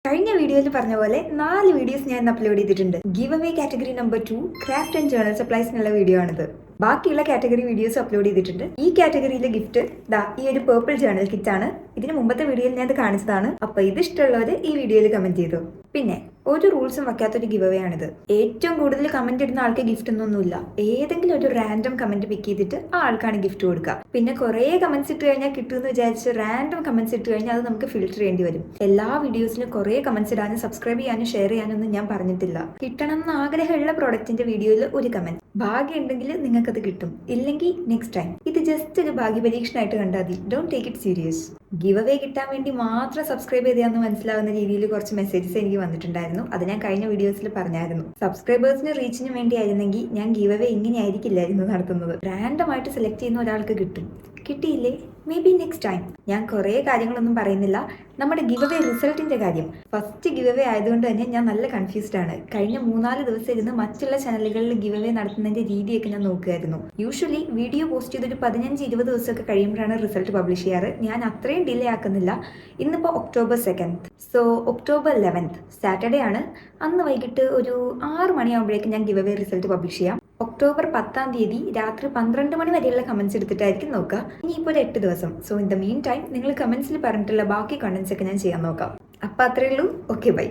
കഴിഞ്ഞ വീഡിയോയിൽ പറഞ്ഞ പോലെ 4 വീഡിയോസ് ഞാൻ അപ്ലോഡ് ചെയ്തിട്ടുണ്ട്. Give away category number 2 craft and journal സപ്ലൈസിനുള്ള വീഡിയോ ആണിത്. ബാക്കിയുള്ള കാറ്റഗറി വീഡിയോസ് അപ്ലോഡ് ചെയ്തിട്ടുണ്ട്. ഈ കാറ്റഗറിയിലെ ഗിഫ്റ്റ് ഈ ഒരു പേർപ്പിൾ ജേർണൽ കിറ്റ് ആണ്. ഇതിന് മുമ്പത്തെ വീഡിയോയിൽ ഞാൻ ഇത് കാണിച്ചതാണ്. അപ്പൊ ഇത് ഇഷ്ടമുള്ളവർ ഈ വീഡിയോയിൽ കമന്റ് ചെയ്തു. പിന്നെ ഒരു റൂൾസും വെക്കാത്തൊരു ഗിവ് അവേ ആണിത്. ഏറ്റവും കൂടുതൽ കമന്റ് ഇടുന്ന ആൾക്ക് ഗിഫ്റ്റ് ഒന്നുമില്ല. ഏതെങ്കിലും ഒരു റാൻഡം കമന്റ് പിക്ക് ചെയ്തിട്ട് ആ ആൾക്കാണ് ഗിഫ്റ്റ് കൊടുക്കുക. പിന്നെ കുറെ കമന്റ്സ് ഇട്ട് കഴിഞ്ഞാൽ കിട്ടുമെന്ന് വിചാരിച്ച് റാൻഡം കമന്റ്സ് ഇട്ട് കഴിഞ്ഞാൽ അത് നമുക്ക് ഫിൽറ്റർ ചെയ്യേണ്ടി വരും. എല്ലാ വീഡിയോസിലും കുറെ കമന്റ്സ് ഇടാനും സബ്സ്ക്രൈബ് ചെയ്യാനും ഷെയർ ചെയ്യാനൊന്നും ഞാൻ പറഞ്ഞിട്ടില്ല. കിട്ടണം എന്ന് ആഗ്രഹമുള്ള പ്രോഡക്റ്റിന്റെ വീഡിയോയിൽ ഒരു കമന്റ്, ഭാഗ്യം ഉണ്ടെങ്കിൽ നിങ്ങൾക്കത് കിട്ടും, ഇല്ലെങ്കിൽ നെക്സ്റ്റ് ടൈം. ഇത് ജസ്റ്റ് ഒരു ഭാഗ്യ പരീക്ഷണമായിട്ട് കണ്ടാൽ മതി. Don't take it serious. Give away കിട്ടാൻ വേണ്ടി മാത്രം സബ്സ്ക്രൈബ് ചെയ്താന്ന് മനസ്സിലാവുന്ന രീതിയിൽ കുറച്ച് മെസ്സേജസ് എനിക്ക് വന്നിട്ടുണ്ടായിരുന്നു. അത് ഞാൻ കഴിഞ്ഞ വീഡിയോസിൽ പറഞ്ഞായിരുന്നു. സബ്സ്ക്രൈബേഴ്സിന് റീച്ചിന് വേണ്ടി ആയിരുന്നെങ്കിൽ ഞാൻ ഗിവ് അവേ ഇങ്ങനെയായിരിക്കില്ലായിരുന്നു നടത്തുന്നത്. റാൻഡം ആയിട്ട് സെലക്ട് ചെയ്യുന്ന ഒരാൾക്ക് കിട്ടും. കിട്ടിയില്ലേ, മേ ബി നെക്സ്റ്റ് ടൈം. ഞാൻ കുറേ കാര്യങ്ങളൊന്നും പറയുന്നില്ല. നമ്മുടെ ഗിവ് അവേ റിസൾട്ടിന്റെ കാര്യം, ഫസ്റ്റ് ഗിവ് അവേ ആയതുകൊണ്ട് തന്നെ ഞാൻ നല്ല കൺഫ്യൂസ്ഡ് ആണ്. കഴിഞ്ഞ 3-4 ദിവസം ഇരുന്ന് മറ്റുള്ള ചാനലുകളിൽ ഗിവ് അവേ നടത്തുന്നതിന്റെ രീതിയൊക്കെ ഞാൻ നോക്കുമായിരുന്നു. യൂഷ്വലി വീഡിയോ പോസ്റ്റ് ചെയ്തൊരു 15-20 ദിവസമൊക്കെ കഴിയുമ്പോഴാണ് റിസൾട്ട് പബ്ലിഷ് ചെയ്യാറ്. ഞാൻ അത്രയും ഡിലേ ആക്കുന്നില്ല. ഇന്നിപ്പോൾ October 2nd, so October 11th Saturday ആണ്. അന്ന് വൈകിട്ട് ഒരു 6 മണിയാകുമ്പോഴേക്കും ഞാൻ ഗിവ് അവേ റിസൾട്ട് പബ്ലിഷ് ചെയ്യാം. October 10 രാത്രി 12 മണി വരെയുള്ള കമന്റ്സ് എടുത്തിട്ടായിരിക്കും നോക്കുക. ഇനിയിപ്പോൾ ഒരു 8 ദിവസം. So in the mean time നിങ്ങൾ കമന്റ്സിൽ പറഞ്ഞിട്ടുള്ള ബാക്കി കണ്ടന്റ്സ് ഒക്കെ ഞാൻ ചെയ്യാൻ നോക്കാം. അപ്പം അത്രയേ ഉള്ളൂ. Okay, by.